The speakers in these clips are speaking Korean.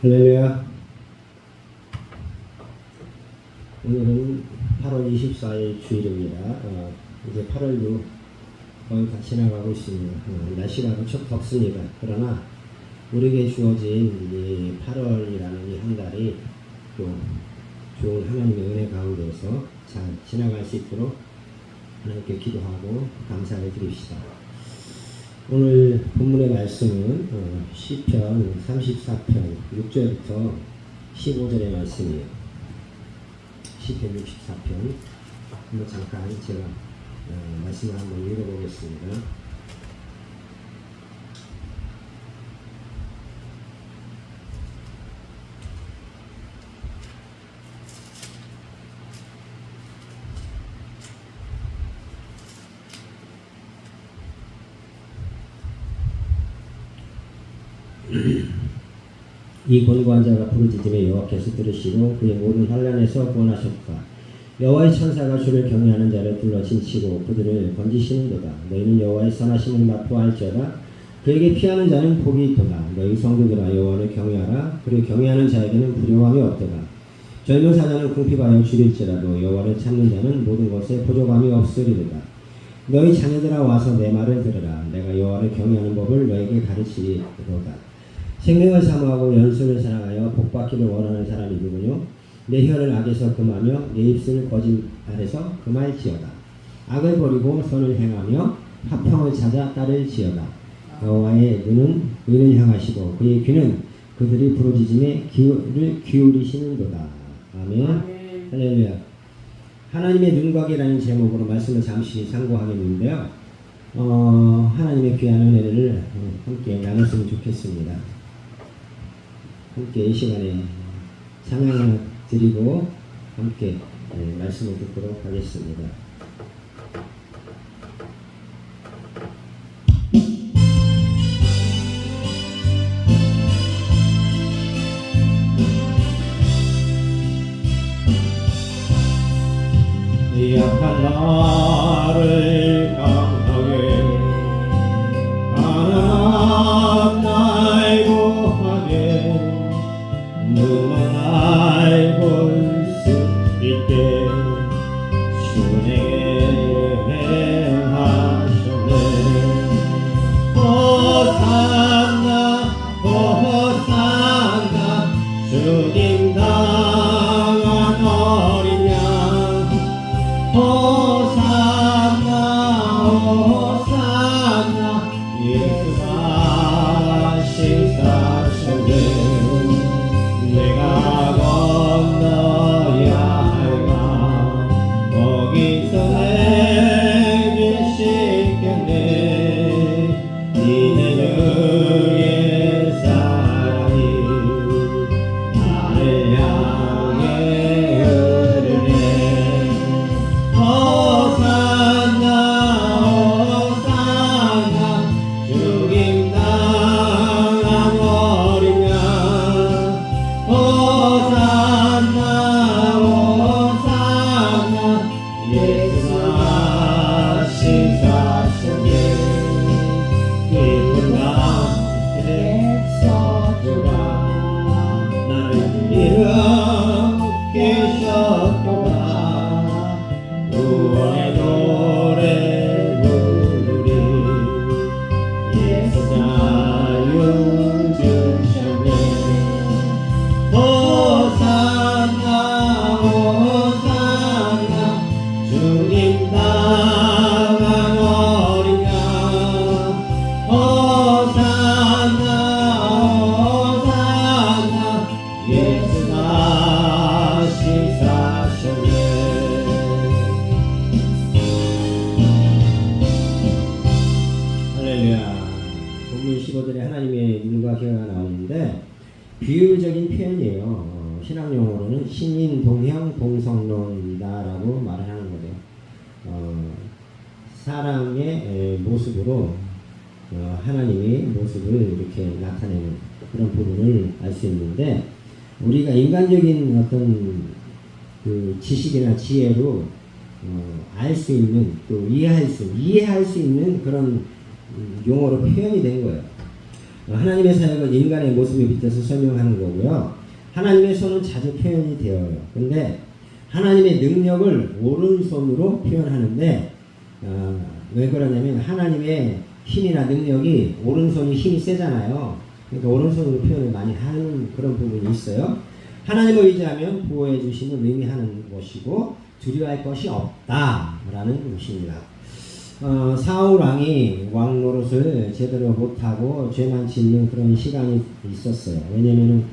할렐루야. 오늘은 8월 24일 주일입니다. 이제 8월도 거의 다 지나가고 있습니다. 날씨가 무척 덥습니다. 그러나 우리에게 주어진 이 8월이라는 이 한 달이 또 좋은 하나님의 은혜 가운데서 잘 지나갈 수 있도록 하나님께 기도하고 감사를 드립시다. 오늘 본문의 말씀은 시편 34편 6절부터 15절의 말씀이에요. 시편 64편 한번 잠깐 제가 말씀을 한번 읽어보겠습니다. 이 권고한 자가 부르짖음에 여호와께서 들으시고 그의 모든 환난에서 구원하셨다. 여호와의 천사가 주를 경외하는 자를 둘러 진치고 그들을 건지시는도다. 너희는 여호와의 선하심을 맛보아할지어다. 그에게 피하는 자는 복이 있도다. 너희 성도들아 여호와를 경외하라. 그를 경외하는 자에게는 두려움이 없도다. 젊은 사자는 궁핍하여 줄일지라도 여호와를 찾는 자는 모든 것에 부족함이 없으리로다. 너희 자녀들아 와서 내 말을 들으라. 내가 여호와를 경외하는 법을 너에게 가르치리로다. 생명을 사모하고 연수를 사랑하여 복받기를 원하는 사람이 누구뇨? 내 혀를 악에서 금하며 내 입술을 거짓말에서 금할지어다. 악을 버리고 선을 행하며 화평을 찾아 따를지어다. 여호와의 눈은 의를 향하시고 그의 귀는 그들이 부르짖음에 귀를 기울이시는도다. 아멘. 할렐루야. 하나님의 눈과 귀라는 제목으로 말씀을 잠시 상고하겠는데요. 하나님의 귀한 은혜를 함께 나눴으면 좋겠습니다. 함께 이 시간에 찬양을 드리고 함께 말씀을 듣도록 하겠습니다. 약한 나를 강하게 가난한 날 구하게 눈만 날 볼 수 있게 주님의 하셨네. 호산나 호산나 주님 당한 어린 양 호산나 호산나 예수 다시 사셨네. 내가 건너야 할까 거기서 내게 씻겠네. 니네 주의 사랑이 나를 향해 흐르네. 호산나 호산나 주님 당한 어린 양 호산나 호산나 예수 다시 사셨네. 기쁜 가운데 서주가 나를 일으키셨도다. 구원의 노래 부르리. 예수 자유 주셨네. 호산나 호산나 주님 당한 어린 양 호산나 호산나 예수 다시 사셨네. 할렐루야. 본문 15절에 하나님의 눈과 귀가 나오는데 비유적인 표현이에요. 신학 용어로는 신인 동형 동성론이다라고 말을 하는 거죠. 사랑의 모습으로 하나님의 모습을 이렇게 나타내는 그런 부분을 알 수 있는데 우리가 인간적인 어떤 그 지식이나 지혜로 알 수 있는 또 이해할 수 있는 그런 용어로 표현이 된 거예요. 하나님의 사역은 인간의 모습에 빗대서 설명하는 거고요. 하나님의 손은 자주 표현이 되어요. 근데 하나님의 능력을 오른손으로 표현하는데 왜 그러냐면 하나님의 힘이나 능력이 오른손이 힘이 세잖아요. 그러니까 오른손으로 표현을 많이 하는 그런 부분이 있어요. 하나님을 의지하면 보호해 주심을 의미하는 것이고 두려워할 것이 없다라는 것입니다. 사울 왕이 왕 노릇을 제대로 못하고 죄만 짓는 그런 시간이 있었어요. 왜냐면은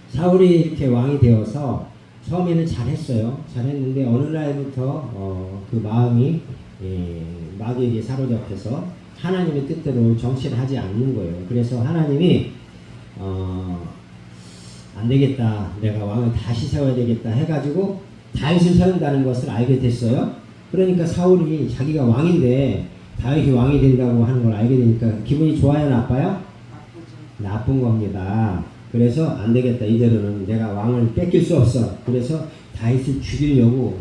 사울이 이렇게 왕이 되어서 처음에는 잘했어요. 잘했는데 어느 날부터 그 마음이 마귀에게 사로잡혀서 하나님의 뜻대로 정치를 하지 않는 거예요. 그래서 하나님이 안 되겠다, 내가 왕을 다시 세워야 되겠다 해가지고 다윗을 세운다는 것을 알게 됐어요. 그러니까 사울이 자기가 왕인데 다윗이 왕이 된다고 하는 걸 알게 되니까 기분이 좋아요, 나빠요? 나쁜 겁니다. 그래서 안 되겠다, 이대로는 내가 왕을 뺏길 수 없어. 그래서 다윗을 죽이려고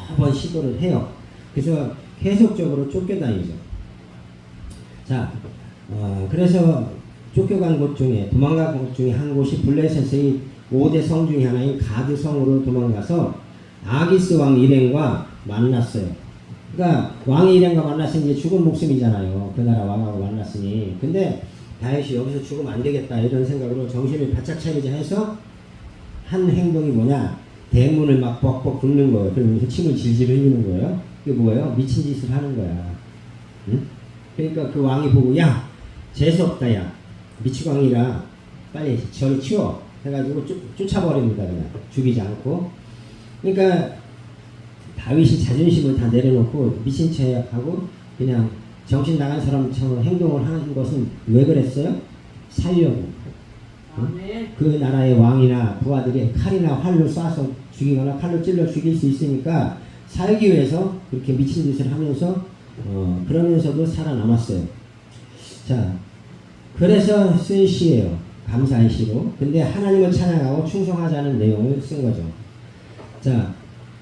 여러 번 시도를 해요. 그래서 계속적으로 쫓겨다니죠. 자, 그래서 쫓겨간 곳 중에, 도망간 곳 중에 한 곳이 블레셋의 5대 성 중에 하나인 가드 성으로 도망가서 아기스 왕 일행과 만났어요. 그러니까 왕의 일행과 만났으니 이제 죽은 목숨이잖아요. 그 나라 왕하고 만났으니. 근데 다윗이 여기서 죽으면 안 되겠다 이런 생각으로 정신을 바짝 차리자 해서 한 행동이 뭐냐, 대문을 막 뻑뻑 긁는 거예요. 그러면서 침을 질질 흘리는 거예요. 이게 뭐예요? 미친 짓을 하는 거야. 응? 그러니까 그 왕이 보고, 야, 재수없다, 야, 미치광이라 빨리 저리 치워 해가지고 쫓아버립니다. 그냥 죽이지 않고. 그러니까 다윗이 자존심을 다 내려놓고 미친 척하고 그냥 정신 나간 사람처럼 행동을 하는 것은 왜 그랬어요? 살려고. 응? 그 나라의 왕이나 부하들이 칼이나 활로 쏴서 죽이거나 칼로 찔러 죽일 수 있으니까 살기 위해서 그렇게 미친 짓을 하면서 그러면서도 살아남았어요. 자, 그래서 쓴 시예요. 감사의 시로. 근데 하나님을 찬양하고 충성하자는 내용을 쓴 거죠. 자,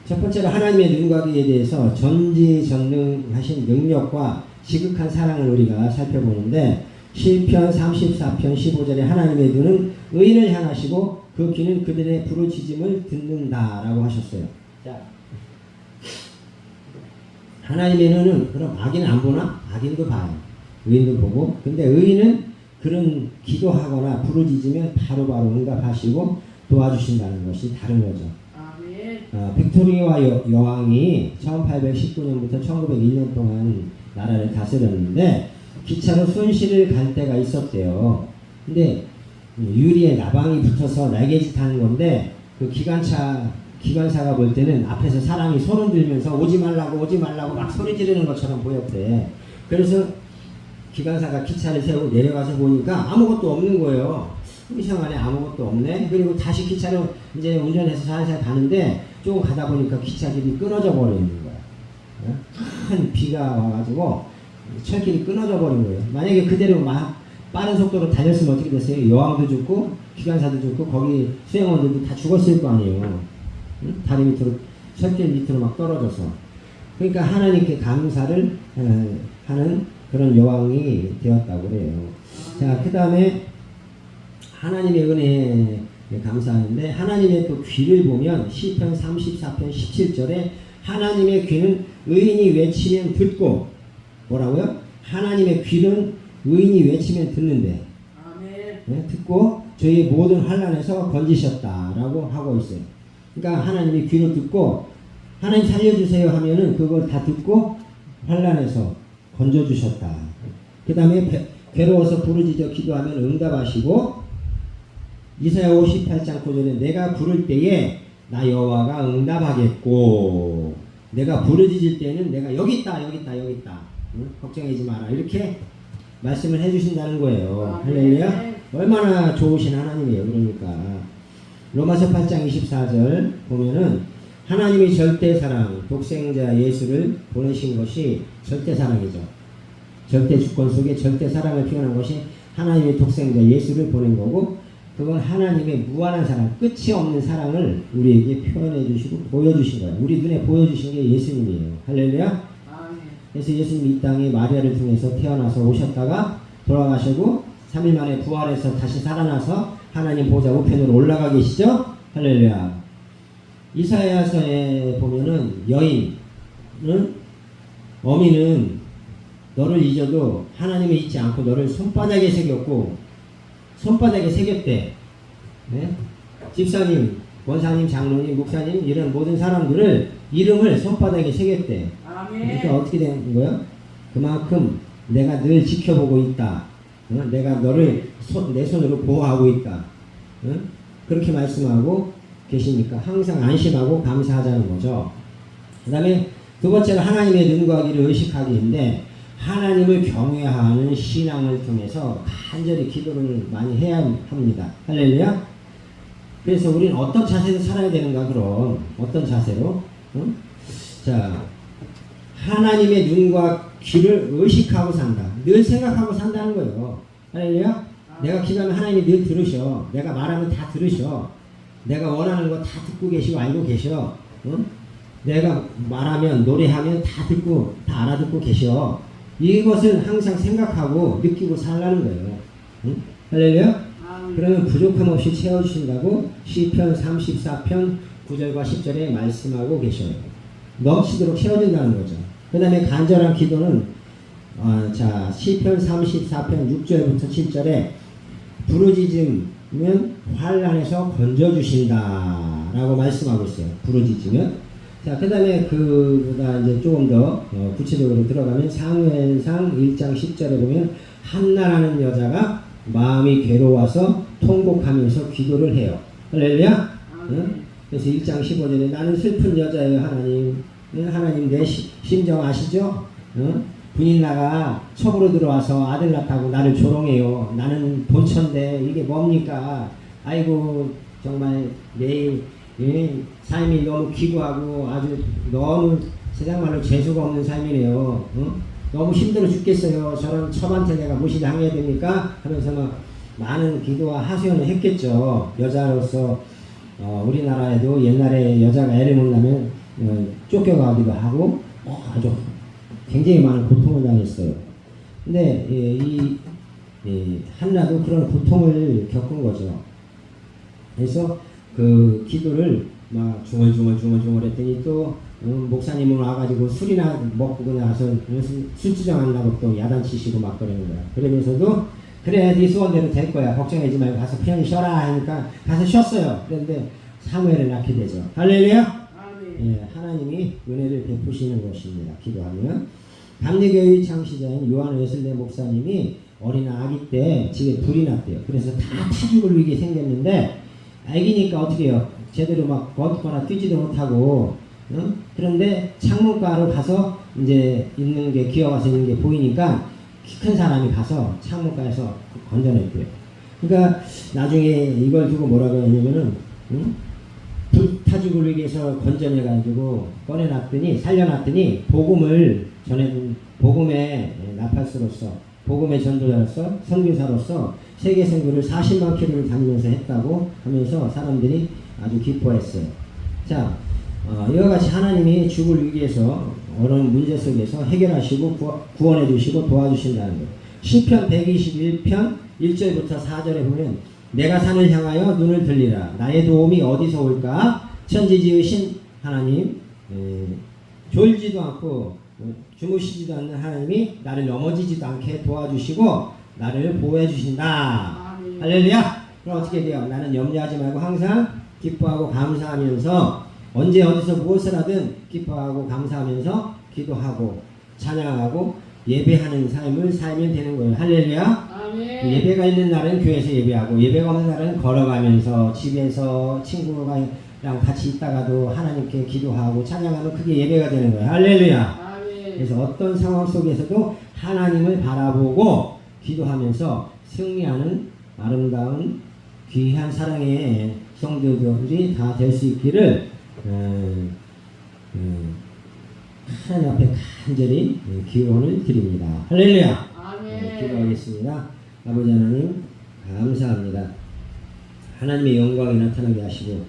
첫 번째로 하나님의 눈과 귀에 대해서 전지전능하신 능력과 지극한 사랑을 우리가 살펴보는데, 시편 34편 15절에 하나님의 눈은 의인을 향하시고 그 귀는 그들의 부르짖음을 듣는다라고 하셨어요. 자, 하나님의 눈은 그럼 악인은 안 보나? 악인도 봐요. 의인도 보고. 근데 의인은 그런 기도하거나 부르짖으면 바로바로 응답하시고 도와주신다는 것이 다른 거죠. 빅토리아 여왕이 1819년부터 1901년 동안 나라를 다스렸는데 기차로 순시를 갈 때가 있었대요. 근데 유리에 나방이 붙어서 날개짓 하는 건데 그 기관사가 볼 때는 앞에서 사람이 손을 들면서 오지 말라고 막 소리 지르는 것처럼 보였대. 그래서 기관사가 기차를 세우고 내려가서 보니까 아무것도 없는 거예요. 이상하네, 아무것도 없네. 그리고 다시 기차로 이제 운전해서 살살 가는데 조금 가다 보니까 기차길이 끊어져 버리는 거야. 큰 비가 와가지고 철길이 끊어져 버린 거예요. 만약에 그대로 막 빠른 속도로 달렸으면 어떻게 됐어요? 여왕도 죽고 기관사도 죽고 거기 수행원들도 다 죽었을 거 아니에요. 응? 다리 밑으로, 철길 밑으로 막 떨어져서. 그러니까 하나님께 감사를 하는 그런 여왕이 되었다고 그래요. 자, 그 다음에 하나님의 은혜에 감사하는데, 하나님의 또 귀를 보면 시편 34편 17절에 하나님의 귀는 의인이 외치면 듣고, 뭐라고요? 하나님의 귀는 의인이 외치면 듣는데, 네? 듣고 저희 모든 환난에서 건지셨다라고 하고 있어요. 그러니까 하나님의 귀를 듣고 하나님 살려주세요 하면은 그걸 다 듣고 환난에서 건져주셨다. 그 다음에 괴로워서 부르짖어 기도하면 응답하시고, 이사야 58장 9절에 내가 부를 때에 나 여호와가 응답하겠고, 내가 부르짖을 때는 내가 여기 있다. 응? 걱정하지 마라. 이렇게 말씀을 해주신다는 거예요. 할렐루야. 얼마나 좋으신 하나님이에요. 그러니까 로마서 8장 24절 보면은 하나님이 절대 사랑, 독생자 예수를 보내신 것이 절대 사랑이죠. 절대 주권 속에 절대 사랑을 표현한 것이 하나님의 독생자 예수를 보낸 거고, 그건 하나님의 무한한 사랑, 끝이 없는 사랑을 우리에게 표현해 주시고 보여주신 거예요. 우리 눈에 보여주신 게 예수님이에요. 할렐루야. 그래서 예수님이 이 땅에 마리아를 통해서 태어나서 오셨다가 돌아가시고 3일 만에 부활해서 다시 살아나서 하나님 보좌 우편으로 올라가 계시죠? 할렐루야. 이사야서에 보면은 여인은 어미는 너를 잊어도 하나님을 잊지 않고 너를 손바닥에 새겼고 손바닥에 새겼대. 네? 집사님, 원사님, 장로님, 목사님 이런 모든 사람들을 이름을 손바닥에 새겼대. 그러니까 어떻게 된 거야? 그만큼 내가 늘 지켜보고 있다. 내가 너를 내 손으로 보호하고 있다. 그렇게 말씀하고 계시니까 항상 안심하고 감사하자는 거죠. 그 다음에 두 번째는 하나님의 능과 기를 의식하기인데 하나님을 경외하는 신앙을 통해서 간절히 기도를 많이 해야 합니다. 할렐루야. 그래서 우리는 어떤 자세로 살아야 되는가 그럼 어떤 자세로? 자, 하나님의 눈과 귀를 의식하고 산다. 늘 생각하고 산다는 거예요. 할렐루야. 내가 기도하면 하나님이 늘 들으셔. 내가 말하면 다 들으셔. 내가 원하는 거 다 듣고 계시고 알고 계셔. 내가 말하면 노래하면 다 듣고 다 알아듣고 계셔. 이것을 항상 생각하고 느끼고 살라는 거예요. 할렐루야. 그러면 부족함 없이 채워주신다고 시편 34편 9절과 10절에 말씀하고 계셔요. 넘치도록 채워준다는 거죠. 그 다음에 간절한 기도는 자 시편 34편 6절부터 7절에 부르짖으면 환난에서 건져주신다 라고 말씀하고 있어요. 부르짖으면. 자, 그 다음에 그보다 이제 조금 더 구체적으로 들어가면 사무엘상 1장 10절에 보면 한나라는 여자가 마음이 괴로워서 통곡하면서 기도를 해요. 할렐루야. 그래서 1장 15절에 나는 슬픈 여자예요. 하나님. 하나님 내 심정 아시죠? 군인 나가 첩으로 들어와서 아들 낳다고 나를 조롱해요. 나는 본처인데 이게 뭡니까? 아이고 정말 내일 삶이 너무 기구하고 아주 너무 세상 말로 재수가 없는 삶이네요. 너무 힘들어 죽겠어요. 저런 첩한테 내가 무엇이 당해야 됩니까? 하면서 막 많은 기도와 하소연을 했겠죠. 여자로서 우리나라에도 옛날에 여자가 애를 못 낳으면 쫓겨가기도 하고 아주 굉장히 많은 고통을 당했어요. 근데 이 한나도 그런 고통을 겪은 거죠. 그래서 그 기도를 막 중얼중얼 했더니 또 목사님은 와가지고 술이나 먹고 그냥 와서 술주정한다고 또 야단치시고 막 그러는 거야. 그러면서도 그래 네 소원대로 될 거야 걱정하지 말고 가서 편히 쉬어라 하니까 가서 쉬었어요. 그런데 사무엘을 낳게 되죠. 할렐루야. 예, 하나님이 은혜를 베푸시는 것입니다. 기도하면. 감리교회 창시자인 요한 웨슬레 목사님이 어린 아기 때 집에 불이 났대요. 그래서 다 타죽을 위기에 생겼는데 아기니까 어떻게 해요? 제대로 막 걷거나 뛰지도 못하고 그런데 창문가로 가서 이제 있는 게 기어가서 있는 게 보이니까 키 큰 사람이 가서 창문가에서 건져냈대요. 그러니까 나중에 이걸 두고 뭐라고 했냐면은 불타죽을 위해서 건져내가지고 꺼내놨더니 살려놨더니 복음을 전해준 복음의 나팔수로서 복음의 전도자로서 선교사로서 세계 선교를 40만 킬로를 다니면서 했다고 하면서 사람들이 아주 기뻐했어요. 자, 이와 같이 하나님이 죽을 위기에서 어려운 문제 속에서 해결하시고 구원해 주시고 도와주신다는 거예요. 시편 121편 1절부터 4절에 보면 내가 산을 향하여 눈을 들리라. 나의 도움이 어디서 올까? 천지 지으신 하나님, 졸지도 않고 주무시지도 않는 하나님이 나를 넘어지지도 않게 도와주시고 나를 보호해 주신다. 할렐루야. 그럼 어떻게 돼요? 나는 염려하지 말고 항상 기뻐하고 감사하면서 언제 어디서 무엇을 하든 기뻐하고 감사하면서 기도하고 찬양하고 예배하는 삶을 살면 되는 거예요. 할렐루야. 예배가 있는 날은 교회에서 예배하고 예배가 없는 날은 걸어가면서 집에서 친구랑 같이 있다가도 하나님께 기도하고 찬양하면 그게 예배가 되는 거예요. 할렐루야. 그래서 어떤 상황 속에서도 하나님을 바라보고 기도하면서 승리하는 아름다운 귀한 사랑의 성도들이 다 될 수 있기를 하나님 앞에 간절히 기원을 드립니다. 할렐루야. 기도하겠습니다. 아버지 하나님 감사합니다. 하나님의 영광이 나타나게 하시고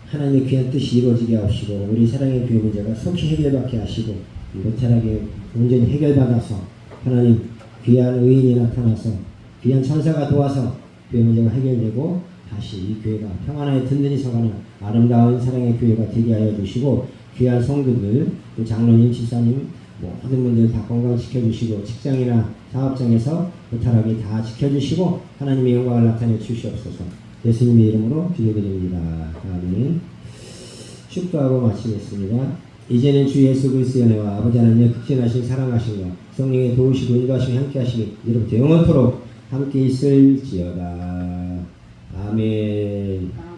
하나님의 귀한 뜻이 이루어지게 하시고 우리 사랑의 교회 문제가 속히 해결받게 하시고 무탈하게 온전히 해결받아서 하나님 귀한 의인이 나타나서 귀한 천사가 도와서 교회 문제가 해결되고 다시 이 교회가 평안하게 든든히 서가는 아름다운 사랑의 교회가 되게 하여 주시고 귀한 성도들, 또 장로님, 집사님, 모든 분들 다 건강 지켜주시고 직장이나 사업장에서 무탈하게 다 지켜주시고 하나님의 영광을 나타내 주시옵소서. 예수님의 이름으로 기도드립니다. 아멘. 축도하고 마치겠습니다. 이제는 주 예수 그리스도의 은혜와 아버지 하나님의 극진하신 사랑하심과 성령의 도우시고 인도하심이 함께하심이 이로부터 영원토록 함께 있을지어다. 아멘.